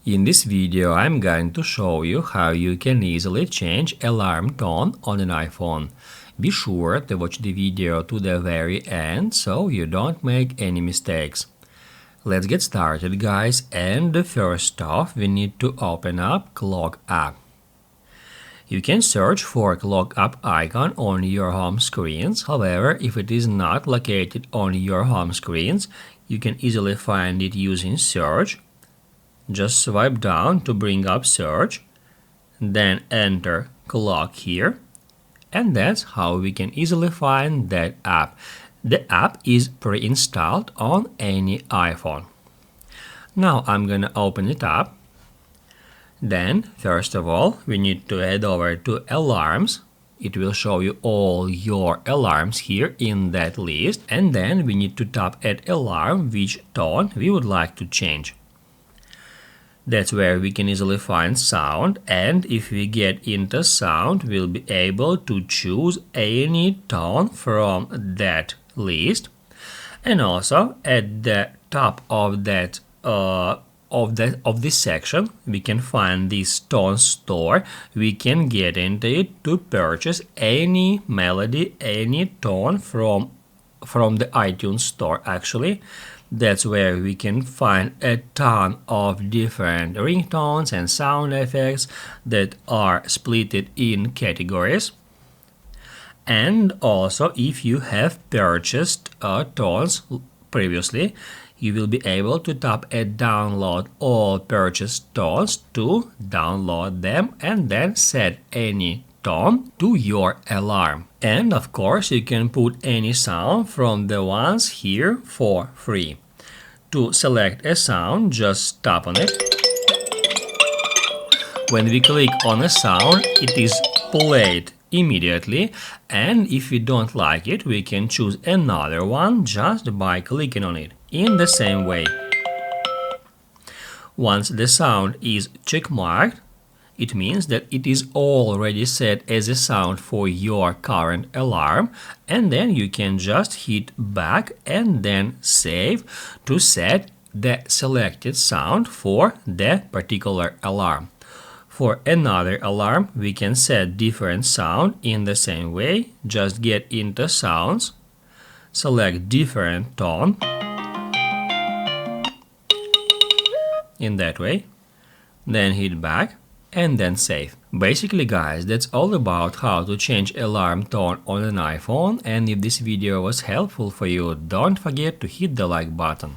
In this video, I'm going to show you how you can easily change alarm tone on an iPhone. Be sure to watch the video to the very end so you don't make any mistakes. Let's get started, guys, and the first off we need to open up Clock app. You can search for Clock app icon on your home screens. However, if it is not located on your home screens, you can easily find it using search. Just swipe down to bring up search, then enter clock here, and that's how we can easily find that app. The app is pre-installed on any iPhone. Now I'm gonna open it up. Then, first of all, we need to head over to alarms. It will show you all your alarms here in that list, and then we need to tap at alarm which tone we would like to change. That's where we can easily find sound, and if we get into sound, we'll be able to choose any tone from that list. And also at the top of this section, we can find this tone store. We can get into it to purchase any melody, any tone from the iTunes store actually. That's where we can find a ton of different ringtones and sound effects that are split in categories. And also, if you have purchased tones previously, you will be able to tap at download all purchased tones to download them and then set any tone to your alarm. And of course, you can put any sound from the ones here for free. To select a sound, just tap on it. When we click on a sound, it is played immediately, and if we don't like it, we can choose another one just by clicking on it in the same way. Once the sound is checkmarked, it means that it is already set as a sound for your current alarm, and then you can just hit back and then save to set the selected sound for the particular alarm. For another alarm, we can set different sound in the same way. Just get into sounds, select different tone in that way, then hit back and then save. Basically, guys, that's all about how to change alarm tone on an iPhone, and if this video was helpful for you, don't forget to hit the like button.